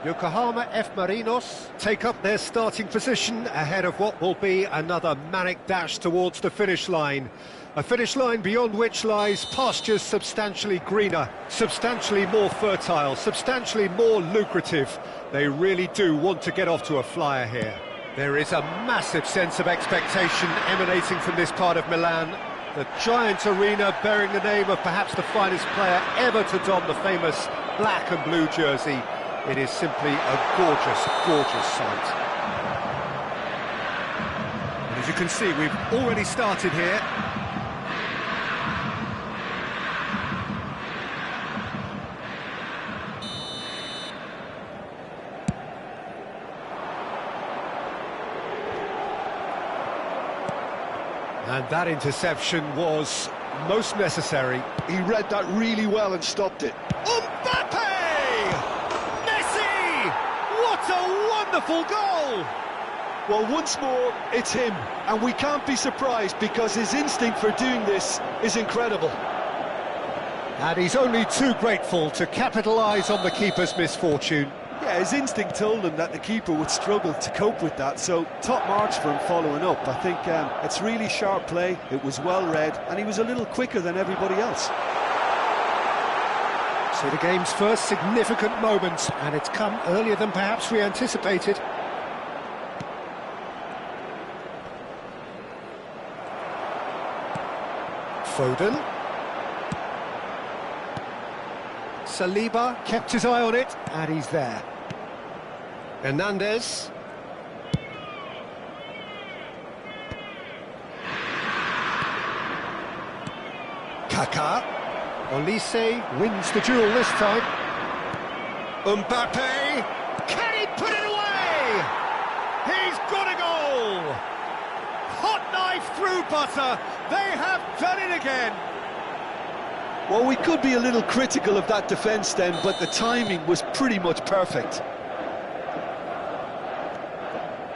Yokohama F. Marinos take up their starting position ahead of what will be another manic dash towards the finish line. A finish line beyond which lies pastures substantially greener, substantially more fertile, substantially more lucrative. They really do want to get off to a flyer here. There is a massive sense of expectation emanating from this part of Milan. The giant arena bearing the name of perhaps the finest player ever to don the famous black and blue jersey. It is simply a gorgeous, gorgeous sight. And as you can see, we've already started here. And that interception was most necessary. He read that really well and stopped it. Mbappe! Messi! What a wonderful goal! Well, once more, it's him. And we can't be surprised because his instinct for doing this is incredible. And he's only too grateful to capitalise on the keeper's misfortune. Yeah, his instinct told him that the keeper would struggle to cope with that, so top marks for him following up. I think it's really sharp play, it was well read, and he was a little quicker than everybody else. So the game's first significant moment, and it's come earlier than perhaps we anticipated. Foden. Saliba kept his eye on it, and he's there. Hernandez. Kaká. Olise wins the duel this time. Mbappe. Can he put it away? He's got a goal! Hot knife through butter. They have done it again. Well, we could be a little critical of that defence then, but the timing was pretty much perfect.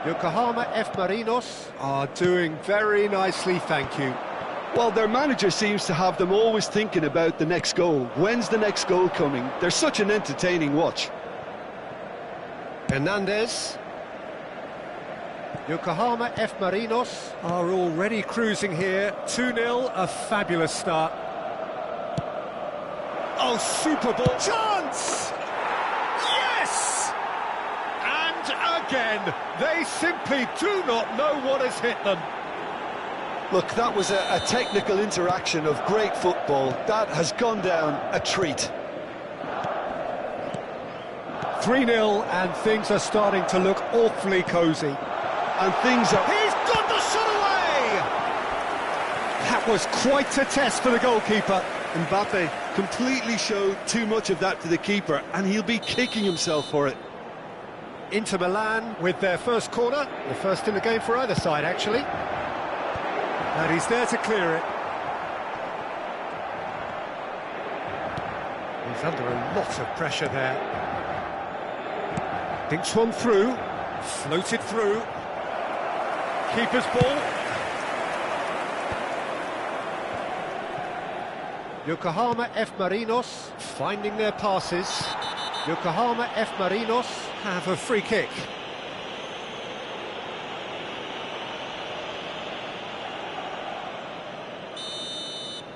Yokohama F. Marinos are doing very nicely, thank you. Well, their manager seems to have them always thinking about the next goal. When's the next goal coming? They're such an entertaining watch. Hernandez. Yokohama F. Marinos are already cruising here. 2-0, a fabulous start. Oh, Super Bowl chance! Yes! And again, they simply do not know what has hit them. Look, that was a technical interaction of great football. That has gone down a treat. 3-0, and things are starting to look awfully cosy. And things are... He's got the shot away! That was quite a test for the goalkeeper. Mbappe completely showed too much of that to the keeper, and he'll be kicking himself for it. Inter Milan with their first corner, the first in the game for either side, actually. And he's there to clear it. He's under a lot of pressure there. Dinks one through, floated through. Keeper's ball. Yokohama F. Marinos finding their passes. Yokohama F. Marinos have a free kick.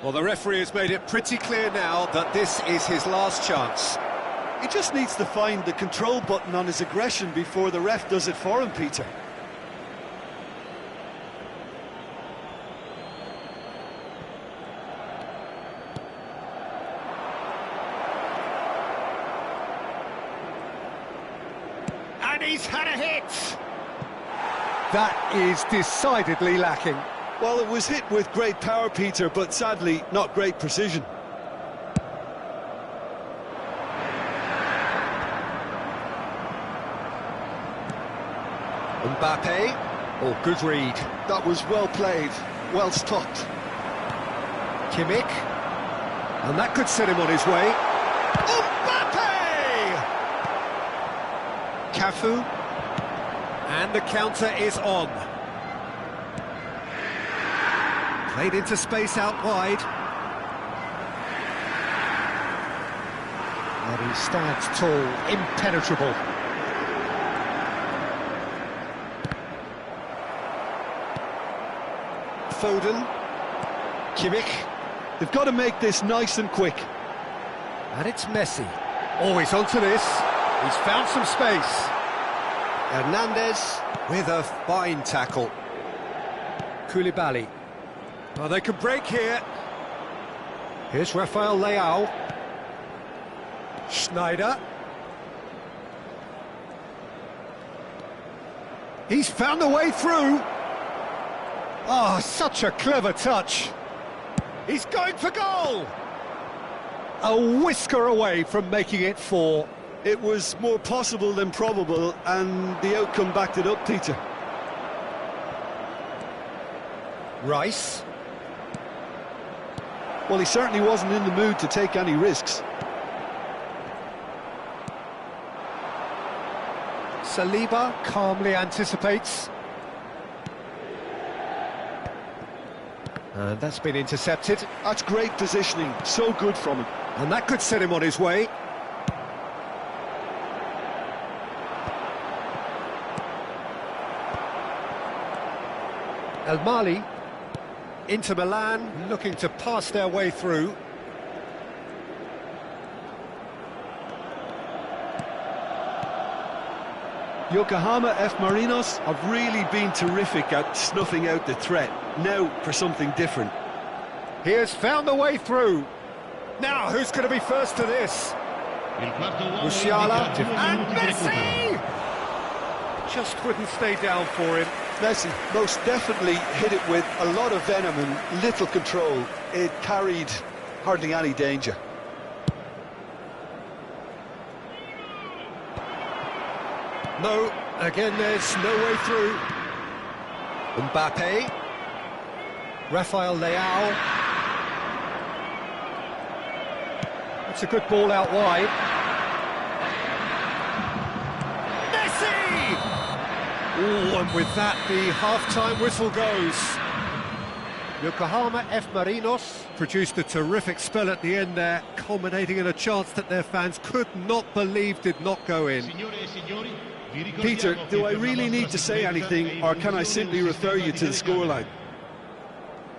Well, the referee has made it pretty clear now that this is his last chance. He just needs to find the control button on his aggression before the ref does it for him, Peter. And he's had a hit! That is decidedly lacking. Well, it was hit with great power, Peter, but sadly, not great precision. Mbappe. Oh, good read. That was well played, well stopped. Kimmich. And that could set him on his way. Mbappe! Cafu. And the counter is on. Played into space out wide. And he stands tall, impenetrable. Foden. Kimmich. They've got to make this nice and quick. And it's Messi. Oh, he's onto this. He's found some space. Hernandez with a fine tackle. Koulibaly. Oh, they could break here. Here's Rafael Leao. Schneider. He's found a way through. Oh, such a clever touch. He's going for goal. A whisker away from making it 4. It was more possible than probable, and the outcome backed it up, Peter. Rice. Well, he certainly wasn't in the mood to take any risks. Saliba calmly anticipates. And that's been intercepted. That's great positioning, so good from him. And that could set him on his way. El Mali. Inter Milan looking to pass their way through. Yokohama F. Marinos have really been terrific at snuffing out the threat. Now for something different. He has found a way through. Now, who's going to be first to this? Musiala and Messi! Just couldn't stay down for him. Messi most definitely hit it with a lot of venom and little control. It carried hardly any danger. No, again there's no way through. Mbappe. Rafael Leao. That's a good ball out wide. Messi! Oh, and with that, the half-time whistle goes. Yokohama F. Marinos produced a terrific spell at the end there, culminating in a chance that their fans could not believe did not go in. Peter, do I really need to say anything, or can I simply refer you to the scoreline?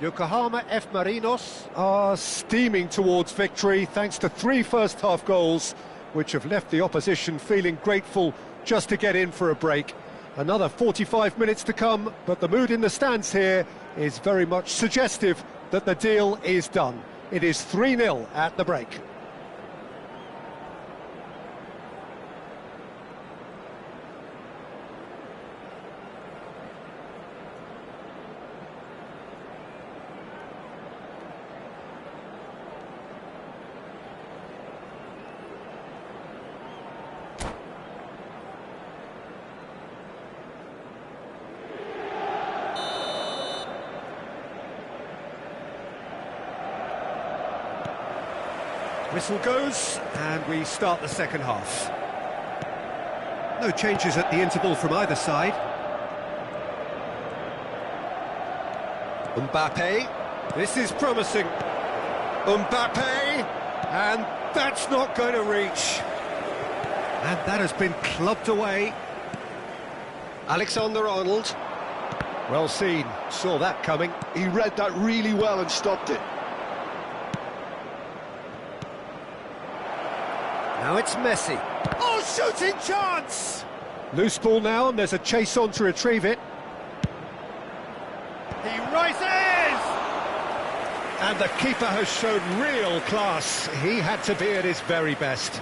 Yokohama F. Marinos are steaming towards victory thanks to 3 first-half goals, which have left the opposition feeling grateful just to get in for a break. Another 45 minutes to come, but the mood in the stands here is very much suggestive that the deal is done. It is 3-0 at the break. Whistle goes, and we start the second half. No changes at the interval from either side. Mbappe, this is promising. Mbappe, and that's not going to reach. And that has been clubbed away. Alexander-Arnold, well seen, saw that coming. He read that really well and stopped it. Now it's Messi. Oh, shooting chance! Loose ball now, and there's a chase on to retrieve it. He rises! And the keeper has shown real class. He had to be at his very best.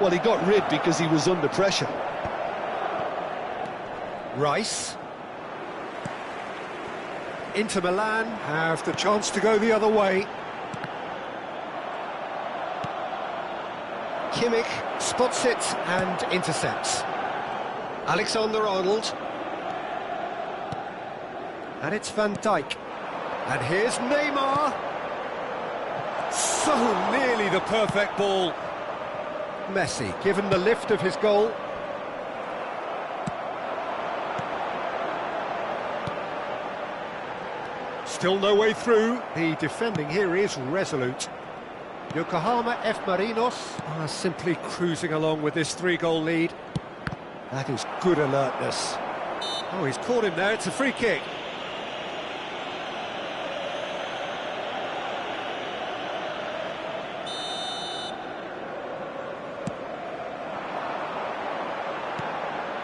Well, he got rid because he was under pressure. Rice. Inter Milan have the chance to go the other way. Kimmich spots it and intercepts. Alexander-Arnold. And it's Van Dijk. And here's Neymar. So nearly the perfect ball. Messi, given the lift of his goal. Still no way through. The defending here is resolute. Yokohama F. Marinos are simply cruising along with this 3-goal lead. That is good alertness. Oh, he's caught him there. It's a free kick.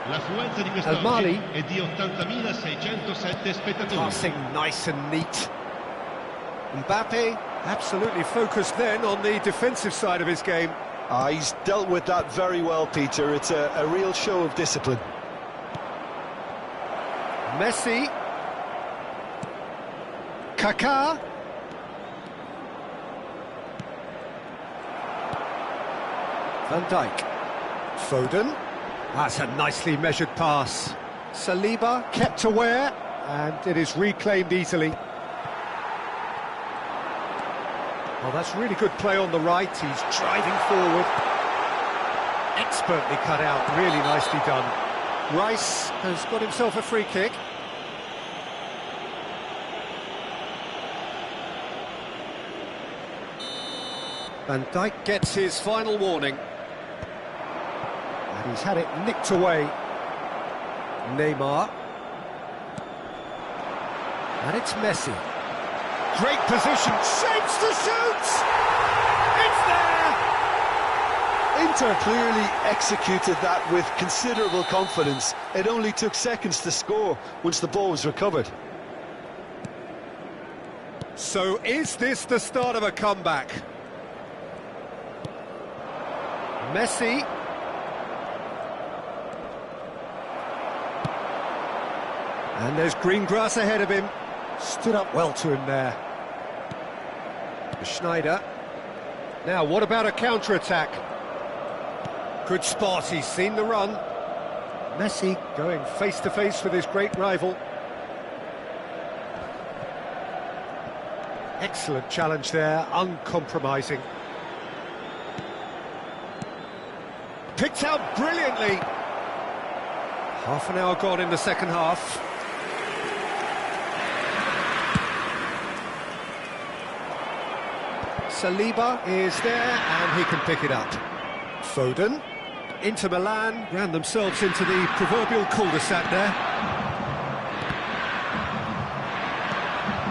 L'affluenza di quest'oggi è di 80.607 spettatori. Passing nice and neat. Mbappe absolutely focused then on the defensive side of his game. He's dealt with that very well, Peter. It's a real show of discipline. Messi. Kaká. Van Dijk. Foden. That's a nicely measured pass. Saliba kept aware, and it is reclaimed easily. Well, that's really good play on the right. He's driving forward. Expertly cut out, really nicely done. Rice has got himself a free kick. Van Dijk gets his final warning. And he's had it nicked away. Neymar. And it's Messi. Great position, shapes to shoot! It's there! Inter clearly executed that with considerable confidence. It only took seconds to score once the ball was recovered. So is this the start of a comeback? Messi. And there's green grass ahead of him. Stood up well to him there. Schneider. Now, what about a counter-attack? Good spot, he's seen the run. Messi going face-to-face with his great rival. Excellent challenge there, uncompromising. Picked out brilliantly. Half an hour gone in the second half. Saliba is there, and he can pick it up. Foden. Inter Milan ran themselves into the proverbial cul-de-sac there.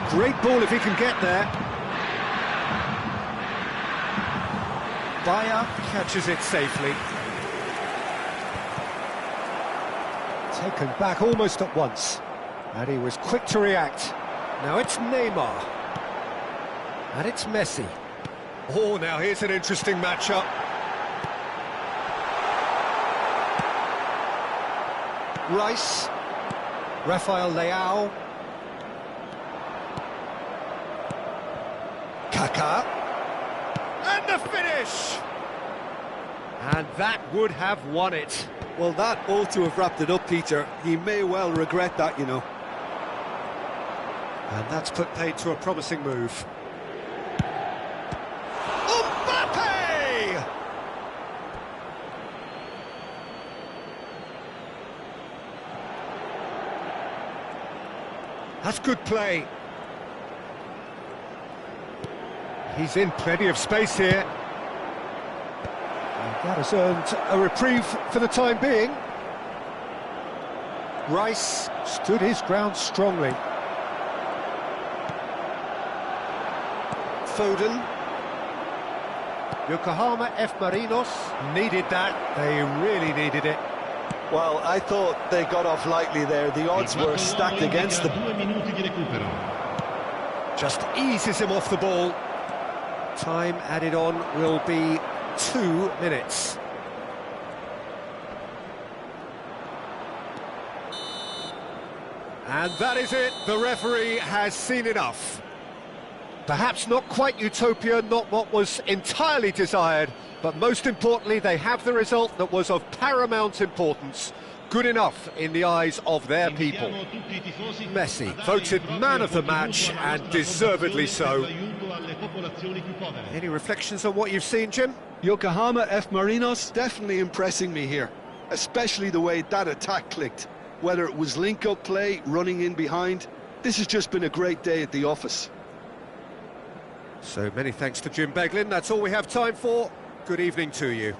Great ball if he can get there. Bayer catches it safely. Taken back almost at once. And he was quick to react. Now it's Neymar. And it's Messi. Oh, now here's an interesting matchup. Rice. Rafael Leao. Kaká. And the finish! And that would have won it. Well, that ought to have wrapped it up, Peter. He may well regret that, you know. And that's put paid to a promising move. That's good play. He's in plenty of space here. And that has earned a reprieve for the time being. Rice stood his ground strongly. Foden. Yokohama F. Marinos needed that. They really needed it. Well, I thought they got off lightly there. The odds were stacked against them. Just eases him off the ball. Time added on will be 2 minutes. And that is it. The referee has seen enough. Perhaps not quite utopia, not what was entirely desired, but most importantly, they have the result that was of paramount importance. Good enough in the eyes of their people. Messi voted man of the match, and deservedly so. Any reflections on what you've seen, Jim? Yokohama F. Marinos definitely impressing me here, especially the way that attack clicked. Whether it was link-up play, running in behind, this has just been a great day at the office. So many thanks to Jim Beglin. That's all we have time for. Good evening to you.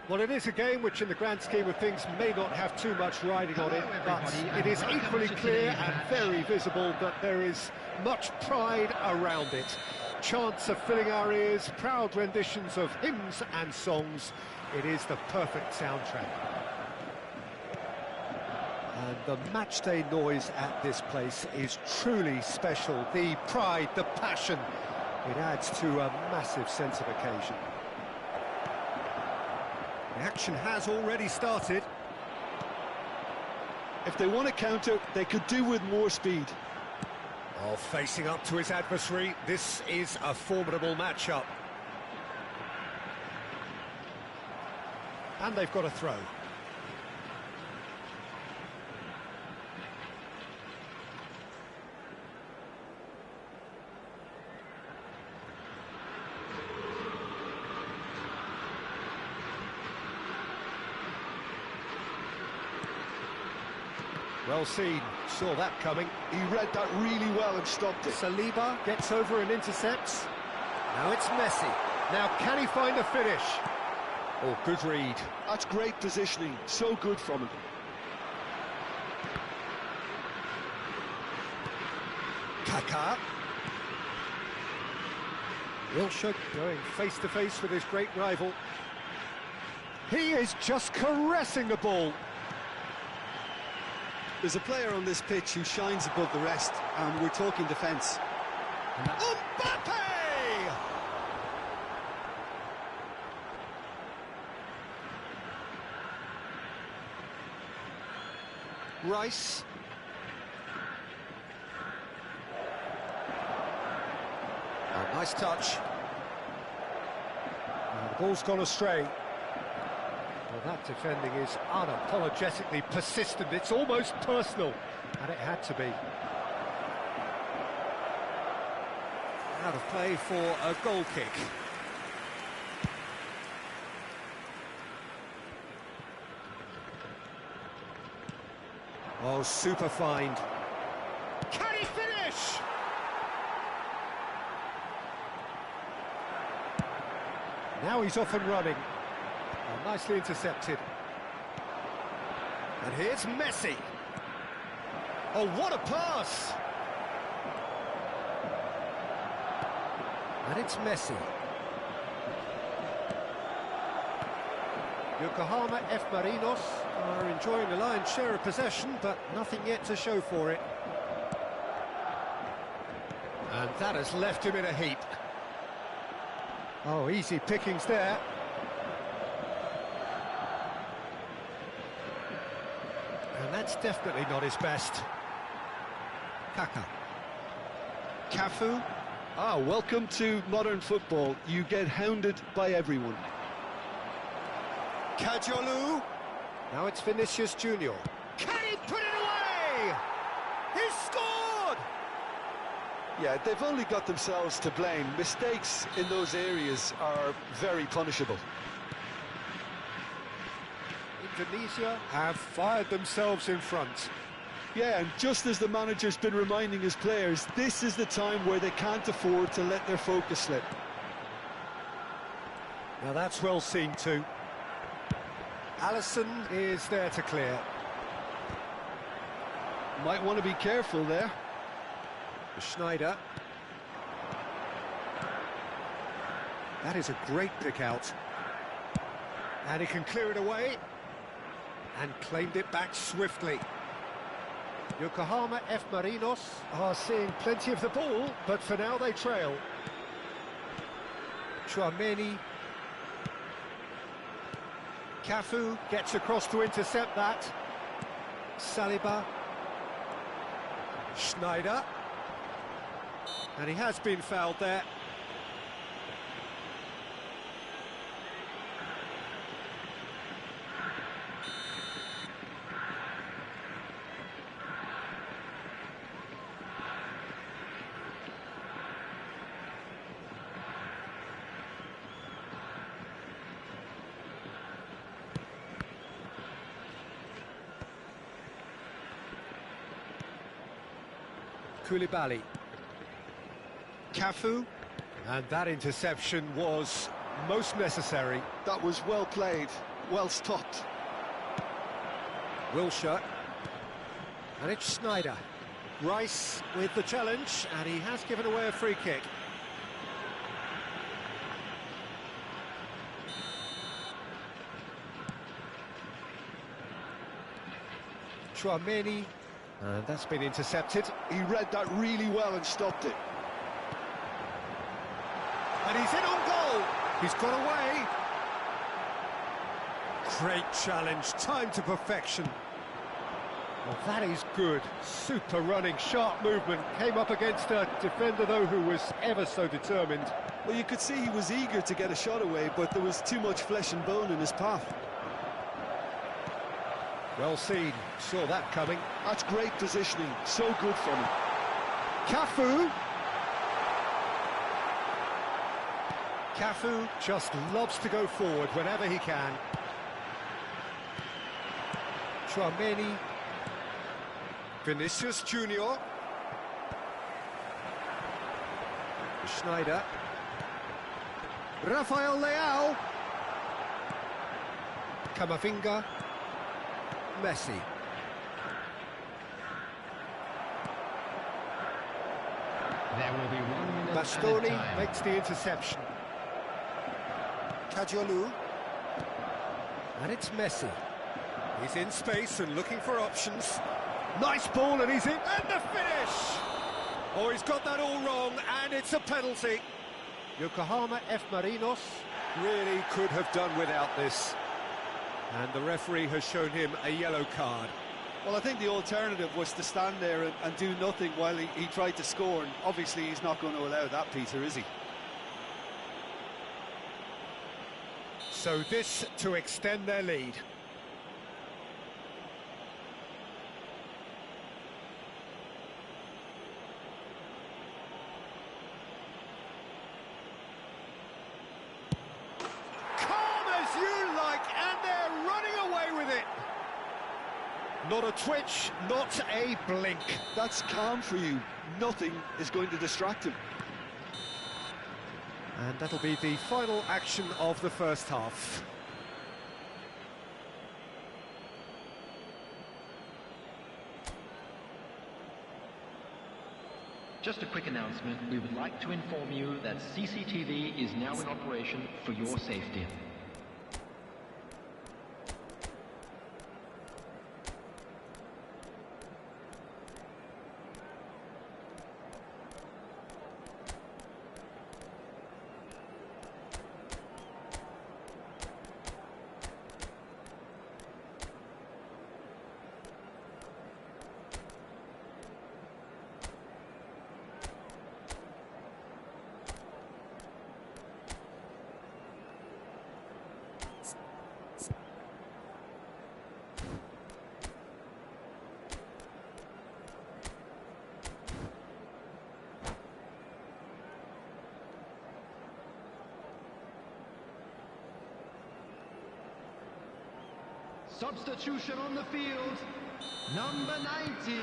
Well, it is a game which, in the grand scheme of things, may not have too much riding on it, but it is equally clear and very visible that there is much pride around it. Chants are filling our ears, proud renditions of hymns and songs. It is the perfect soundtrack. And the matchday noise at this place is truly special. The pride, the passion, it adds to a massive sense of occasion. The action has already started. If they want to counter, they could do with more speed. Oh, facing up to his adversary, this is a formidable matchup. And they've got a throw. Well seen, saw that coming. He read that really well and stopped it. Saliba gets over and intercepts. Now it's Messi. Now can he find a finish? Oh, good read. That's great positioning, so good from him. Kaká. Wilshere going face-to-face with his great rival. He is just caressing the ball. There's a player on this pitch who shines above the rest, and we're talking defence. Mbappe! Rice. Oh, nice touch. And the ball's gone astray. Well, that defending is unapologetically persistent. It's almost personal, and it had to be. Out of play for a goal kick. Oh, super find. Can he finish? Now he's off and running. Oh, nicely intercepted. And here's Messi. Oh, what a pass! And it's Messi. Yokohama F. Marinos are enjoying a lion's share of possession, but nothing yet to show for it. And that has left him in a heap. Oh, easy pickings there. And that's definitely not his best. Kaká. Cafu. Ah, welcome to modern football. You get hounded by everyone. Kajolu. Now it's Vinicius Junior. Can he put it away? He's scored! Yeah, they've only got themselves to blame. Mistakes in those areas are very punishable. Indonesia have fired themselves in front. Yeah, and just as the manager's been reminding his players, this is the time where they can't afford to let their focus slip. Now that's well seen too. Alisson is there to clear. Might want to be careful there. Schneider. That is a great pick out. And he can clear it away. And claimed it back swiftly. Yokohama F. Marinos are seeing plenty of the ball, but for now they trail. Chouameni. Cafu gets across to intercept that. Saliba. Schneider. And he has been fouled there. Koulibaly. Cafu. And that interception was most necessary. That was well played, well stopped. Wilshere. And it's Schneider. Rice with the challenge, and he has given away a free kick. Chouameni. And that's been intercepted. He read that really well and stopped it. And he's in on goal. He's got away. Great challenge, time to perfection. Well, that is good. Super running, sharp movement. Came up against a defender, though, who was ever so determined. Well, you could see he was eager to get a shot away, but there was too much flesh and bone in his path. Well seen, saw that coming. That's great positioning, so good from him. Cafu. Cafu just loves to go forward whenever he can. Chouameni. Vinicius Junior. Schneider. Rafael Leao. Camavinga. Messi. There will be 1 minute Bastoni added time. makes the interception. Kajolu. And it's Messi. He's in space and looking for options. Nice ball and he's in. And the finish! Oh, he's got that all wrong and it's a penalty. Yokohama F. Marinos really could have done without this. And the referee has shown him a yellow card. Well, I think the alternative was to stand there and do nothing while he tried to score, and obviously he's not going to allow that, Peter, is he? So this to extend their lead. Calm as you like, and they're running away with it. Not a twitch, not a blink. That's calm for you. Nothing is going to distract him. And that'll be the final action of the first half. Just a quick announcement. We would like to inform you that CCTV is now in operation for your safety. Substitution on the field. Number 19,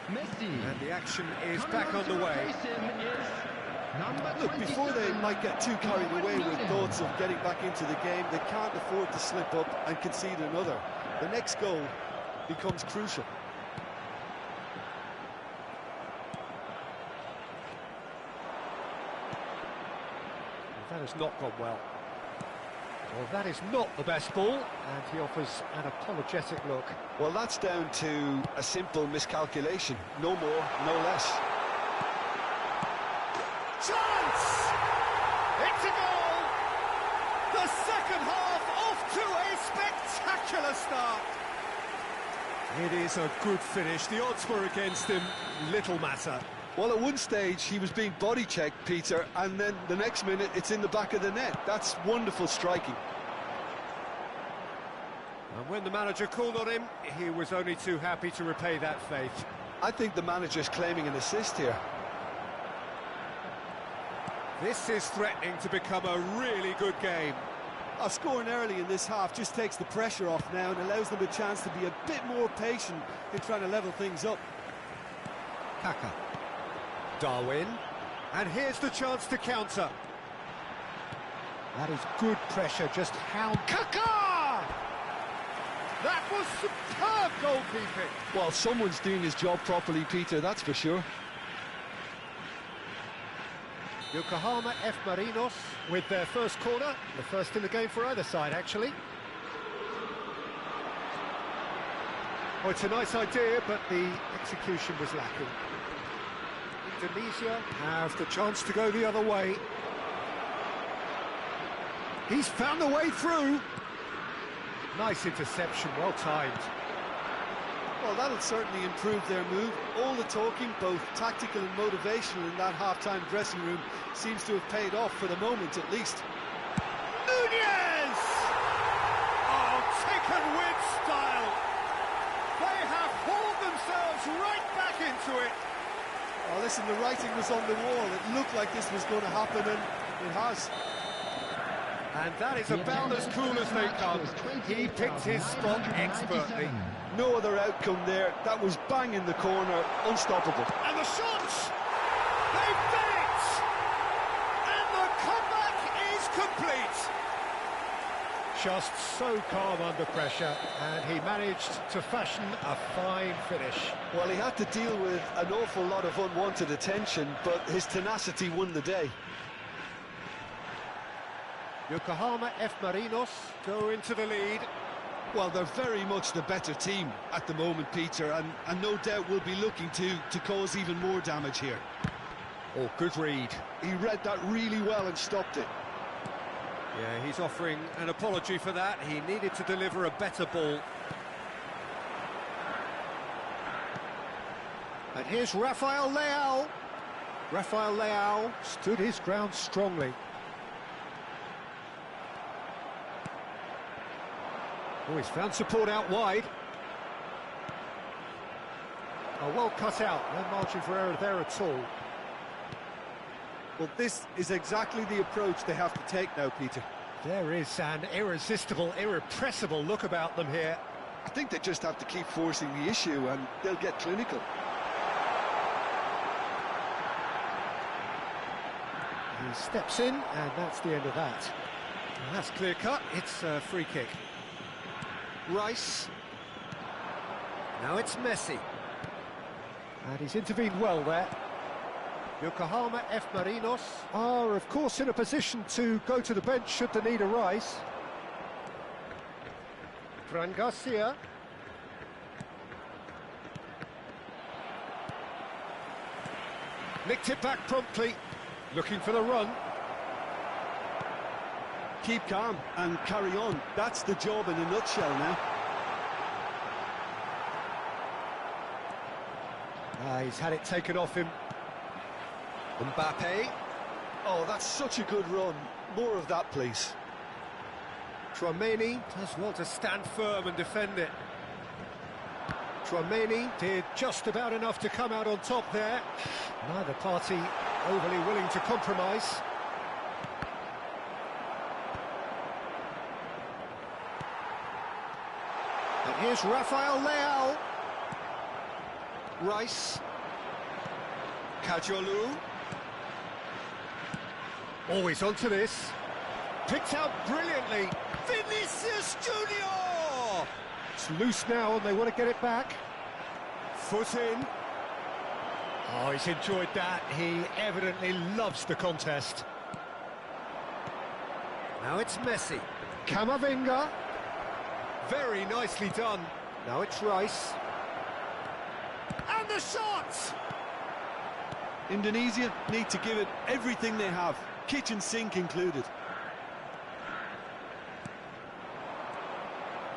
Messi. And the action is Coming back on on to the way. replace him is number Look, before they 27, might get too carried away with William. thoughts of getting back into the game, they can't afford to slip up and concede another. The next goal becomes crucial. That has not gone well. Well, that is not the best ball, and he offers an apologetic look. Well, that's down to a simple miscalculation. No more, no less. Chance! It's a goal! The second half off to a spectacular start. It is a good finish. The odds were against him. Little matter. Well, at one stage, he was being body-checked, Peter, and then the next minute, it's in the back of the net. That's wonderful striking. And when the manager called on him, he was only too happy to repay that faith. I think the manager's claiming an assist here. This is threatening to become a really good game. Scoring early in this half just takes the pressure off now and allows them a chance to be a bit more patient in trying to level things up. Kaka. Darwin. And here's the chance to counter. That is good pressure, just how... Kaka! That was superb goalkeeping. Well, someone's doing his job properly, Peter, that's for sure. Yokohama F. Marinos with their first corner, the first in the game for either side, actually. Oh, it's a nice idea, but the execution was lacking. Indonesia have the chance to go the other way. He's found the way through. Nice interception, well timed. Well, that'll certainly improve their move. All the talking, both tactical and motivational, in that half-time dressing room seems to have paid off for the moment, at least. Nunez! Oh, taken with style. They have hauled themselves right back into it. Oh, listen, the writing was on the wall. It looked like this was going to happen, and it has. And that is about as cool as they come. He picked his spot expertly. No other outcome there. That was bang in the corner, unstoppable. And the shots! They've done it! And the comeback is complete! Just so calm under pressure, and he managed to fashion a fine finish. Well, he had to deal with an awful lot of unwanted attention, but his tenacity won the day. Yokohama F. Marinos go into the lead. Well, they're very much the better team at the moment, Peter, and no doubt will be looking to cause even more damage here. Oh, good read. He read that really well and stopped it. Yeah, he's offering an apology for that. He needed to deliver a better ball. And here's Rafael Leao. Rafael Leao stood his ground strongly. Oh, he's found support out wide. Oh, well cut out. No margin for error there at all. Well, this is exactly the approach they have to take now, Peter. There is an irresistible, irrepressible look about them here. I think they just have to keep forcing the issue and they'll get clinical. He steps in, and that's the end of that. Well, that's clear cut. It's a free kick. Rice. Now it's Messi. And he's intervened well there. Yokohama F. Marinos are, of course, in a position to go to the bench should the need arise. Fran Garcia. Nicked it back promptly, looking for the run. Keep calm and carry on. That's the job in a nutshell now. He's had it taken off him. Mbappe. Oh, that's such a good run. More of that, please. Tchouaméni does well to stand firm and defend it. Tchouaméni did just about enough to come out on top there. Neither party overly willing to compromise. And here's Rafael Leao. Rice. Kajolu. Always onto this. Picked out brilliantly. Vinicius Junior! It's loose now and they want to get it back. Foot in. Oh, he's enjoyed that. He evidently loves the contest. Now it's Messi. Camavinga. Very nicely done. Now it's Rice. And the shot! Indonesia need to give it everything they have, kitchen sink included.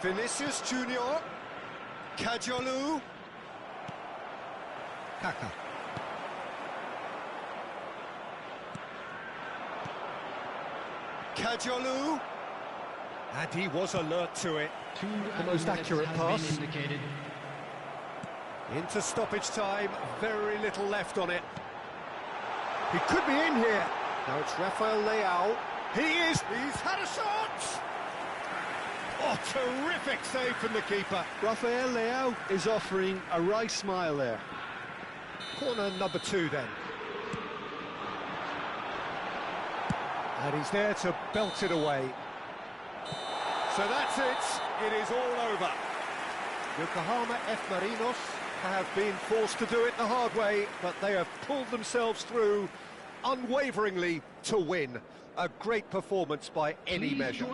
Vinicius Junior. Kajolu. Kaka. Kajolu. And he was alert to it. The most accurate pass. Into stoppage time, very little left on it. He could be in here. Now it's Rafael Leao. He is. He's had a shot. Oh, terrific save from the keeper. Rafael Leao is offering a right smile there. Corner number 2 then. And he's there to belt it away. So that's it. It is all over. Yokohama F. Marinos have been forced to do it the hard way, but they have pulled themselves through unwaveringly to win. A great performance by any measure.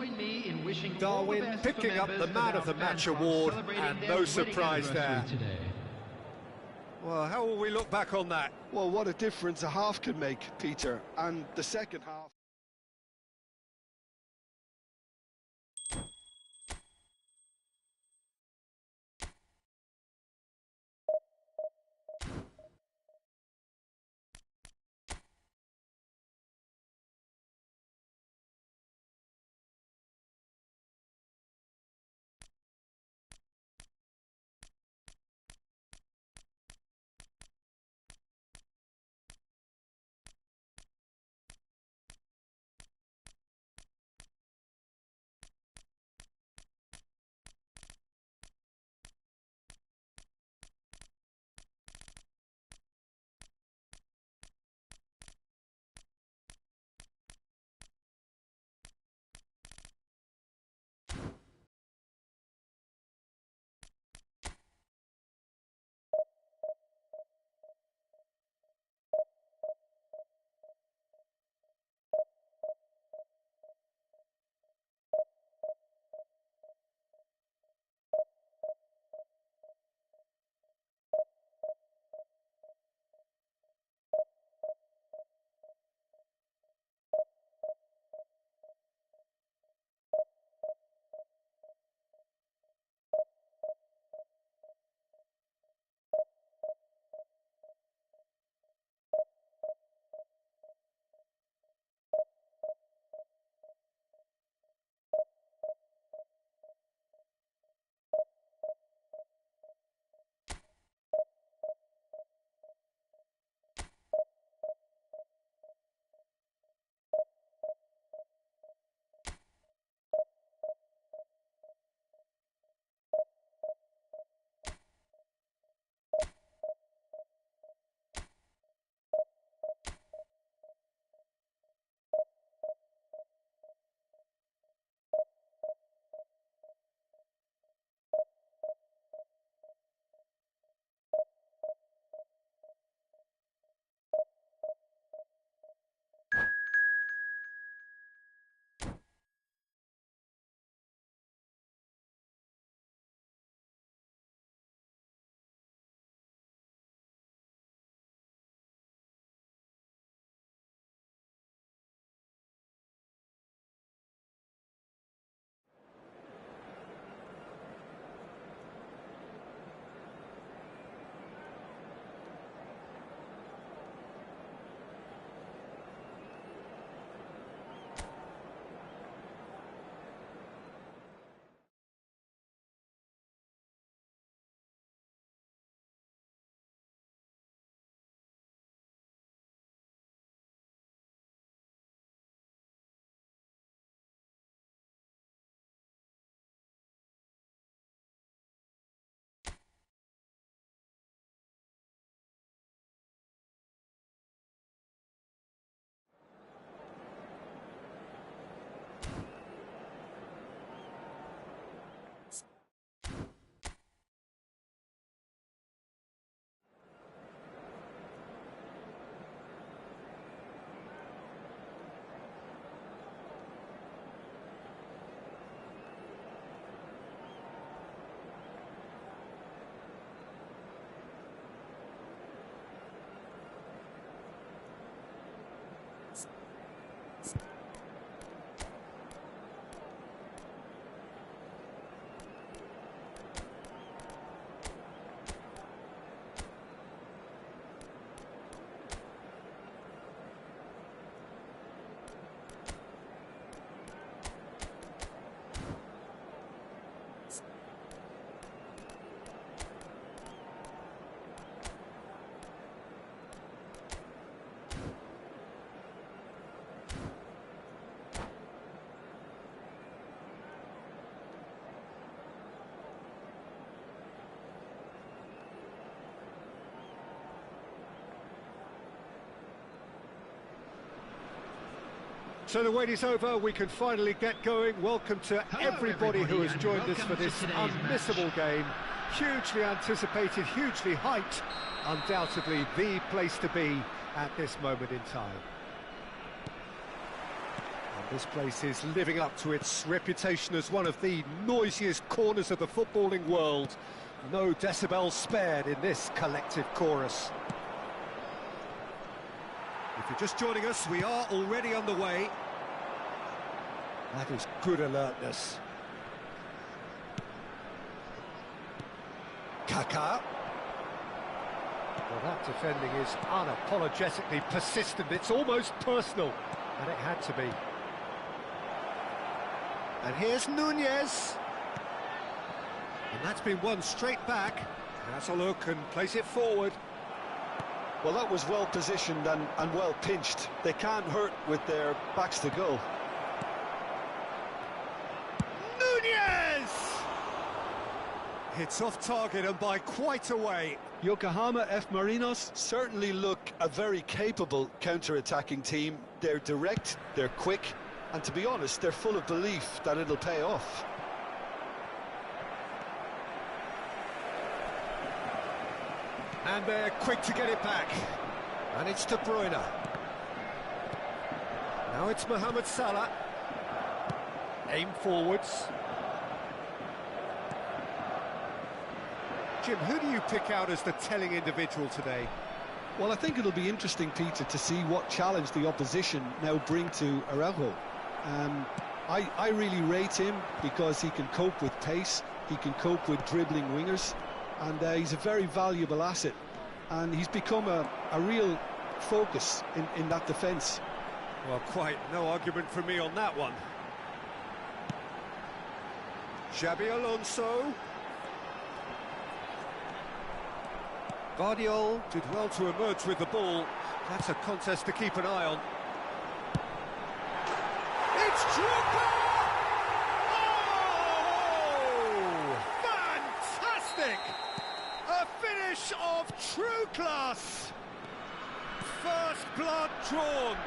Darwin picking up the Man of the Match award, and no surprise there. Well, how will we look back on that? Well, what a difference a half can make, Peter, and the second half. So the wait is over, we can finally get going. Welcome to everybody who has joined us for this unmissable game. Hugely anticipated, hugely hyped. Undoubtedly the place to be at this moment in time. And this place is living up to its reputation as one of the noisiest corners of the footballing world. No decibels spared in this collective chorus. If you're just joining us, we are already underway. That is good alertness. Kaká. Well, that defending is unapologetically persistent. It's almost personal, and it had to be. And here's Nunez. And that's been won straight back. Has a look and plays it forward. Well, that was well positioned and well pinched. They can't hurt with their backs to goal. Nunez! Hits off target and by quite a way. Yokohama F. Marinos certainly look a very capable counter-attacking team. They're direct, they're quick, and to be honest, they're full of belief that it'll pay off. And they're quick to get it back. And it's De Bruyne. Now it's Mohamed Salah. Aim forwards. Jim, who do you pick out as the telling individual today? Well, I think it'll be interesting, Peter, to see what challenge the opposition now bring to Araujo. I really rate him because he can cope with pace, he can cope with dribbling wingers, and he's a very valuable asset, and he's become a real focus in that defence. Well, quite no argument from me on that one. Xabi Alonso. Guardiola did well to emerge with the ball. That's a contest to keep an eye on. It's Drogba! Oh! Fantastic! A finish of true class! First blood drawn.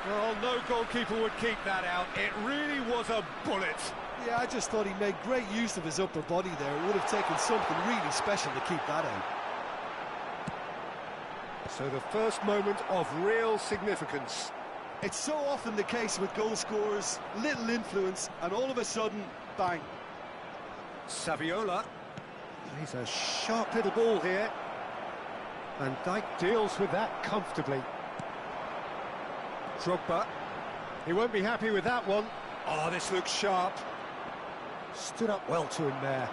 Well, no goalkeeper would keep that out. It really was a bullet. Yeah, I just thought he made great use of his upper body there. It would have taken something really special to keep that out. So the first moment of real significance. It's so often the case with goal scorers, little influence, and all of a sudden, bang. Saviola. He's a sharp little ball here. And Dijk deals with that comfortably. Drogba. He won't be happy with that one. Oh, this looks sharp. Stood up well to him there.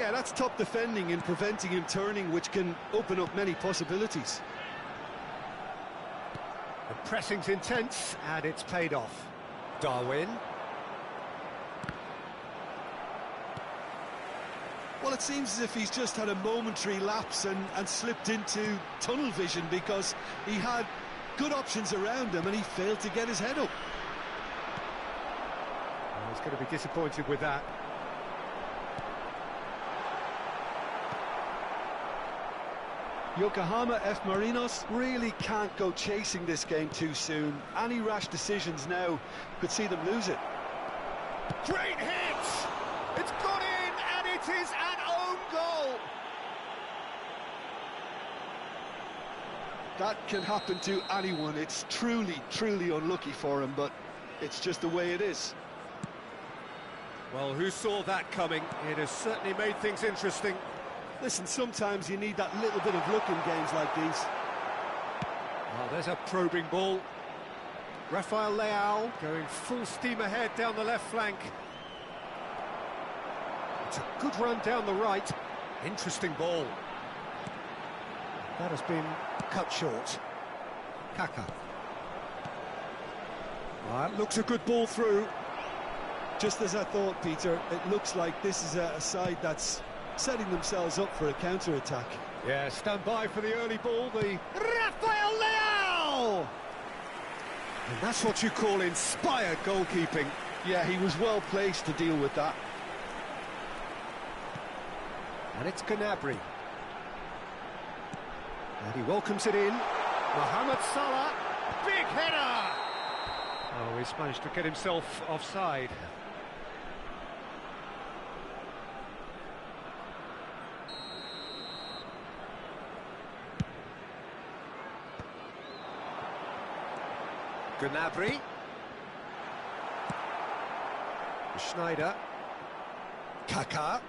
Yeah, that's top defending and preventing him turning, which can open up many possibilities. The pressing's intense, and it's paid off. Darwin. Well, it seems as if he's just had a momentary lapse and slipped into tunnel vision, because he had good options around him and he failed to get his head up. He's going to be disappointed with that. Yokohama F. Marinos really can't go chasing this game too soon. Any rash decisions now could see them lose it. Great hit! It's got in, and it is an own goal! That can happen to anyone. It's truly, truly unlucky for him, but it's just the way it is. Well, who saw that coming? It has certainly made things interesting. Listen, sometimes you need that little bit of luck in games like these. Well, there's a probing ball. Rafael Leao going full steam ahead down the left flank. It's a good run down the right. Interesting ball. That has been cut short. Kaká. That looks a good ball through. Just as I thought, Peter, it looks like this is a side that's setting themselves up for a counter-attack. Yeah, stand by for the early ball, the Rafael Leao! And that's what you call inspired goalkeeping. Yeah, he was well placed to deal with that. And it's Gnabry. And he welcomes it in. Mohamed Salah. Big header! Oh, he's managed to get himself offside. Gnabry. Schneider. Kaká.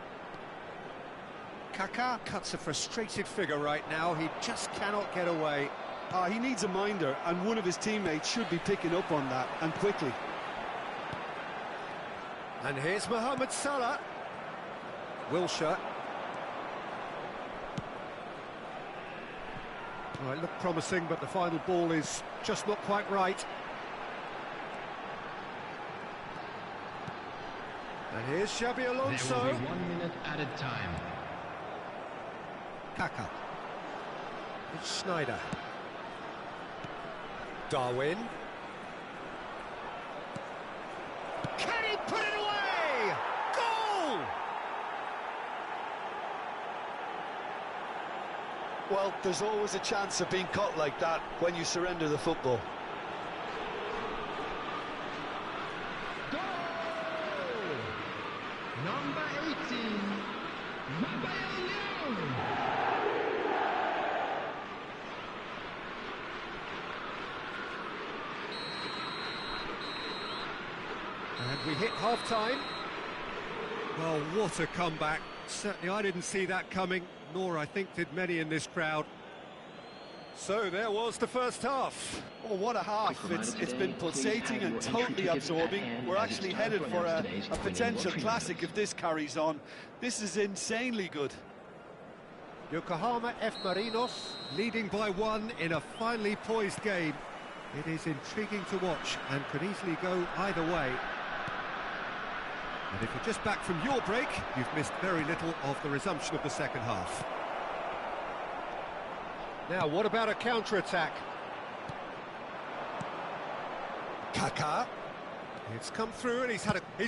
Kaká cuts a frustrated figure right now. He just cannot get away. He needs a minder, and one of his teammates should be picking up on that, and quickly. And here's Mohamed Salah. Wilshere. Oh, it looked promising, but the final ball is just not quite right. And here's Xabi Alonso. There will be 1 minute added time. Kaká. It's Schneider. Darwin. Can he put it away? Goal! Well, there's always a chance of being caught like that when you surrender the football. Goal! Number 18, And we hit half-time. Well, what a comeback. Certainly I didn't see that coming, nor I think did many in this crowd. So there was the first half. Oh, what a half. It's been pulsating and totally absorbing. We're actually headed for a potential classic if this carries on. This is insanely good. Yokohama F. Marinos leading by 1 in a finely poised game. It is intriguing to watch and could easily go either way. And if you're just back from your break, you've missed very little of the resumption of the second half. Now, what about a counter-attack? Kaká. It's come through and he's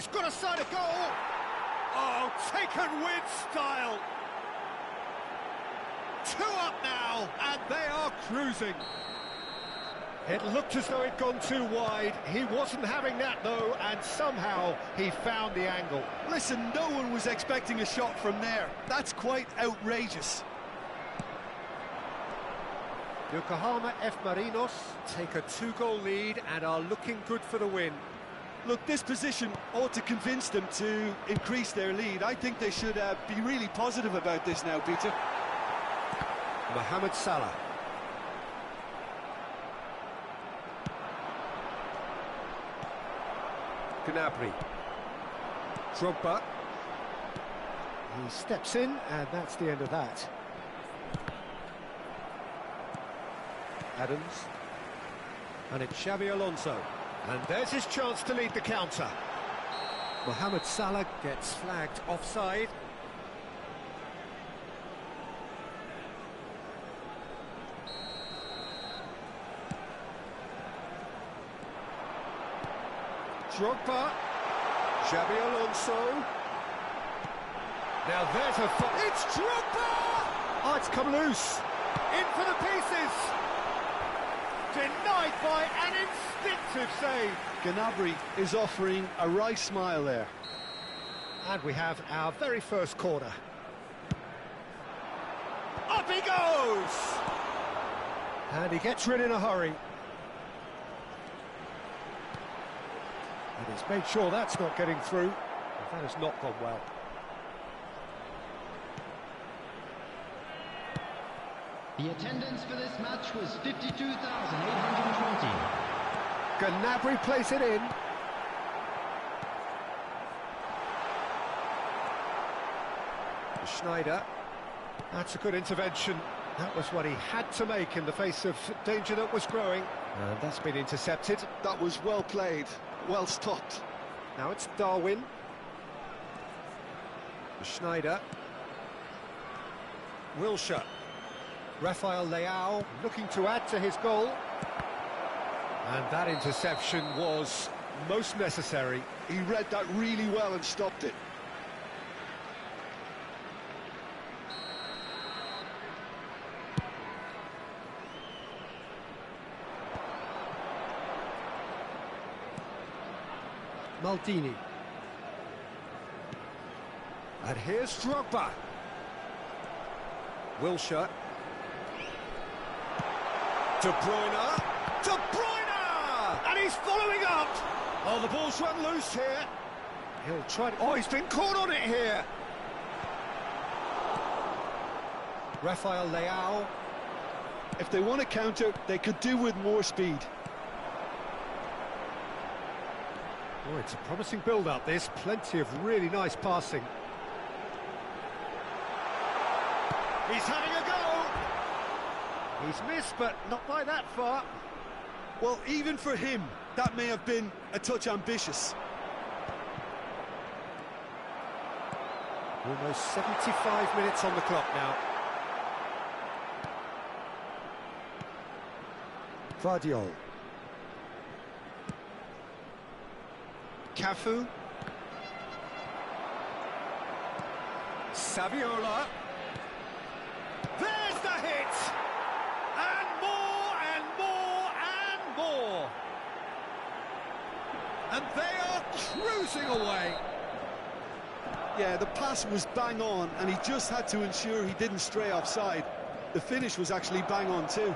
got a side of goal! Oh, taken with style! 2 up now, and they are cruising. It looked as though it'd gone too wide. He wasn't having that, though, and somehow he found the angle. Listen, no one was expecting a shot from there. That's quite outrageous. Yokohama F. Marinos take a 2-goal lead and are looking good for the win. Look, this position ought to convince them to increase their lead. I think they should be really positive about this now, Peter. Mohamed Salah. Gnabry. Drogba. He steps in, and that's the end of that. Adams. And it's Xabi Alonso. And there's his chance to lead the counter. Mohamed Salah gets flagged offside. Drogba. Xabi Alonso. Now there's a... It's Drogba! Oh, it's come loose. In for the pieces. Denied by an instinctive save. Gnabry is offering a wry smile there. And we have our very first corner. Up he goes! And he gets rid in a hurry. And he's made sure that's not getting through. That has not gone well. The attendance for this match was 52,820. Gnabry plays it in. Schneider. That's a good intervention. That was what he had to make in the face of danger that was growing. And that's been intercepted. That was well played, well stopped. Now it's Darwin. Schneider. Wilshere. Rafael Leao looking to add to his goal. And that interception was most necessary. He read that really well and stopped it. Maldini. And here's Drogba. Wilshere. De Bruyne. De Bruyne! And he's following up! Oh, the ball's run loose here. He'll try to... Oh, he's been caught on it here! Rafael Leao. If they want to counter, they could do with more speed. Oh, it's a promising build-up, this. Plenty of really nice passing. He's having a go! He's missed, but not by that far. Well, even for him, that may have been a touch ambitious. Almost 75 minutes on the clock now. Vardiol. Cafu. Saviola. There's the hit! And more, and more, and more! And they are cruising away! Yeah, the pass was bang on, and he just had to ensure he didn't stray offside. The finish was actually bang on too.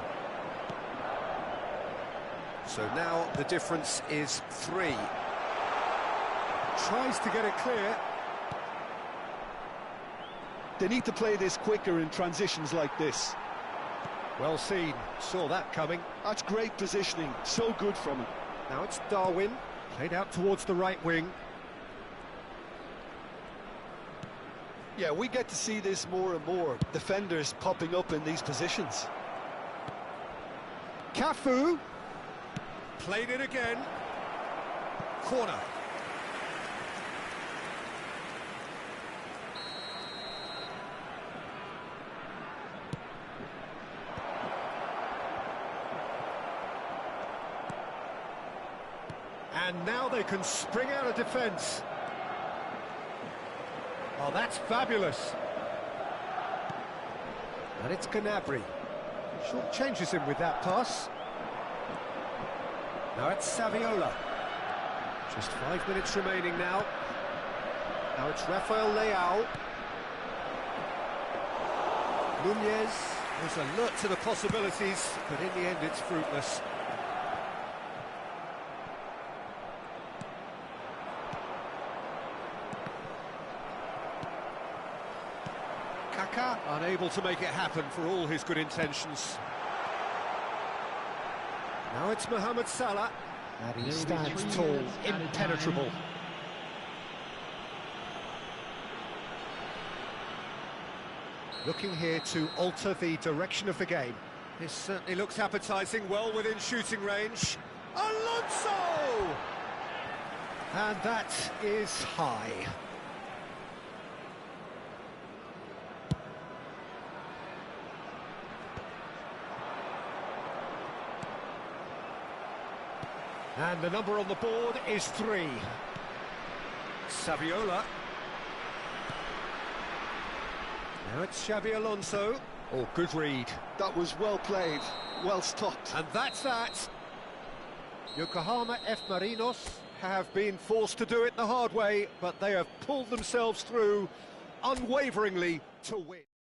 So now the difference is 3. Tries to get it clear. They need to play this quicker in transitions like this. Well seen, saw that coming. That's great positioning, so good from him. Now it's Darwin, played out towards the right wing. Yeah, we get to see this more and more. Defenders popping up in these positions. Cafu. Played it again. Corner. And now they can spring out of defence. Oh, that's fabulous. And it's Gnabry. Short changes him with that pass. Now it's Saviola. Just 5 minutes remaining now. Now it's Rafael Leao. Nunez was alert to the possibilities, but in the end it's fruitless. Kaka unable to make it happen for all his good intentions. Now it's Mohamed Salah, and he stands tall, impenetrable. Looking here to alter the direction of the game. This certainly looks appetising, well within shooting range. Alonso! And that is high. And the number on the board is 3. Saviola. Now it's Xabi Alonso. Oh, good read. That was well played, well stopped. And that's that. Yokohama F. Marinos have been forced to do it the hard way, but they have pulled themselves through unwaveringly to win.